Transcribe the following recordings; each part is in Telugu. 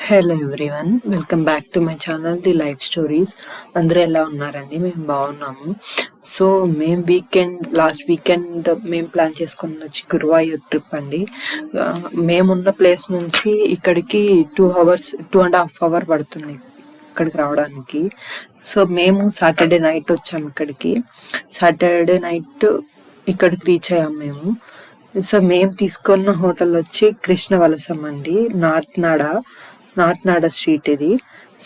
Hello everyone, welcome back to my channel the life stories. అందరూ ఎలా ఉన్నారండి? మేము బాగున్నాము. సో లాస్ట్ వీకెండ్ మేము ప్లాన్ చేసుకుని వచ్చి గురువాయూర్ ట్రిప్ అండి. మేమున్న ప్లేస్ నుంచి ఇక్కడికి 2.5 hours పడుతుంది ఇక్కడికి రావడానికి. సో మేము సాటర్డే నైట్ వచ్చాము ఇక్కడికి. సాటర్డే నైట్ ఇక్కడికి రీచ్ అయ్యాము మేము. సో మేము తీసుకున్న హోటల్ వచ్చి కృష్ణవలసం అండి, నార్త్ నాడ స్ట్రీట్ ఇది.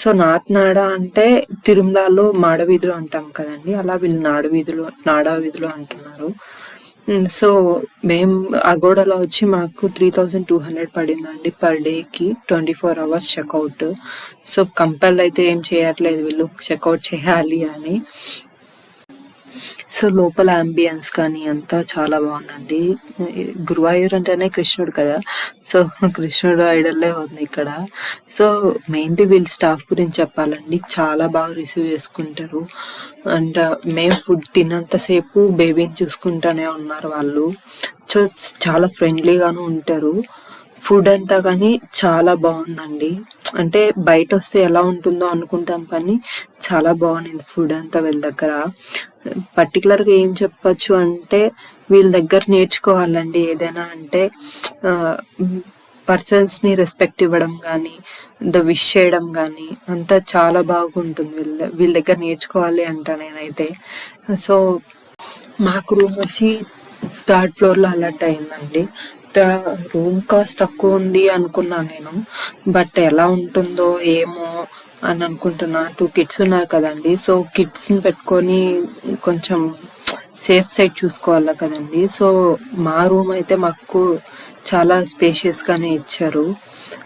సో నార్త్ నాడ అంటే తిరుమలలో మాడవీధులు అంటాం కదండి, అలా వీళ్ళు నాడా వీధులు అంటున్నారు. సో మేము అగోడాలో వచ్చి మాకు 3200 పడిందండి పర్ డేకి, 24 hours చెక్అవుట్. సో కంపెల్ అయితే ఏం చేయట్లేదు వీళ్ళు, చెక్అవుట్ చేయాలి అని. సో లోపల అంబియన్స్ కానీ అంతా చాలా బాగుందండి. గురువాయూర్ అంటేనే కృష్ణుడు కదా, సో కృష్ణుడు ఐడల్లే ఉంది ఇక్కడ. సో మెయిన్లీ వీళ్ళ స్టాఫ్ గురించి చెప్పాలండి, చాలా బాగా రిసీవ్ చేసుకుంటారు. అండ్ మేము ఫుడ్ తిన్నంతసేపు బేబీని చూసుకుంటూనే ఉన్నారు వాళ్ళు. సో చాలా ఫ్రెండ్లీగాను ఉంటారు. ఫుడ్ అంతా కానీ చాలా బాగుందండి. అంటే బయట వస్తే ఎలా ఉంటుందో అనుకుంటాం కానీ చాలా బాగుంది ఫుడ్ అంతా వీళ్ళ దగ్గర. పర్టికులర్గా ఏం చెప్పచ్చు అంటే వీళ్ళ దగ్గర నేర్చుకోవాలండి ఏదైనా అంటే, పర్సన్స్ని రెస్పెక్ట్ ఇవ్వడం కానీ, విష్ చేయడం కానీ అంతా చాలా బాగుంటుంది. వీళ్ళ దగ్గర నేర్చుకోవాలి అంట నేనైతే. సో మాకు రూమ్ వచ్చి 3rd floorలో అలర్ట్ అయిందండి. రూమ్ కాస్ట్ తక్కువ ఉంది అనుకున్నాను నేను, బట్ ఎలా ఉంటుందో ఏమో అని అనుకుంటున్నా. 2 kids ఉన్నారు కదండి, సో కిడ్స్ని పెట్టుకొని కొంచెం సేఫ్ సైడ్ చూసుకోవాలి కదండి. సో మా రూమ్ అయితే మాకు చాలా స్పేషియస్గానే ఇచ్చారు.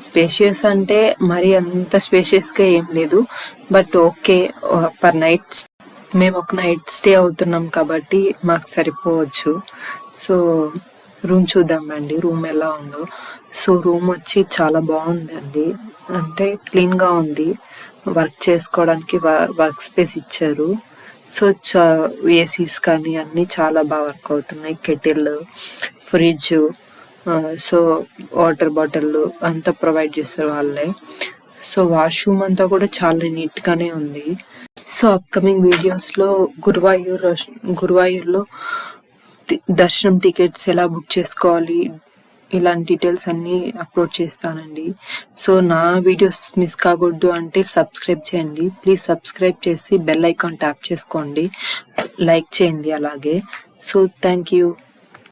స్పేషియస్ అంటే మరి అంత స్పేషియస్గా ఏం లేదు, బట్ ఓకే. పర్ నైట్ మేము ఒక నైట్ స్టే అవుతున్నాం కాబట్టి మాకు సరిపోవచ్చు. సో రూమ్ చూద్దాం రండి, రూమ్ ఎలా ఉందో. సో రూమ్ వచ్చి చాలా బాగుందండి, అంటే క్లీన్గా ఉంది. వర్క్ చేసుకోవడానికి వర్క్ స్పేస్ ఇచ్చారు. సో ఏసీస్ కానీ అన్నీ చాలా బాగా వర్క్ అవుతున్నాయి. Kettle, fridge, so water bottle అంతా ప్రొవైడ్ చేస్తారు వాళ్ళే. సో వాష్రూమ్ అంతా కూడా చాలా నీట్గానే ఉంది. సో అప్కమింగ్ వీడియోస్లో గురువాయూర్లో దర్శనం టికెట్స్ ఎలా బుక్ చేసుకోవాలి ఇలాంటి డీటెయిల్స్ అన్నీ అప్లోడ్ చేస్తానండి. సో నా వీడియోస్ మిస్ కాకూడదు అంటే సబ్స్క్రైబ్ చేయండి ప్లీజ్. సబ్స్క్రైబ్ చేసి బెల్ ఐకాన్ ట్యాప్ చేసుకోండి, లైక్ చేయండి అలాగే. So thank you.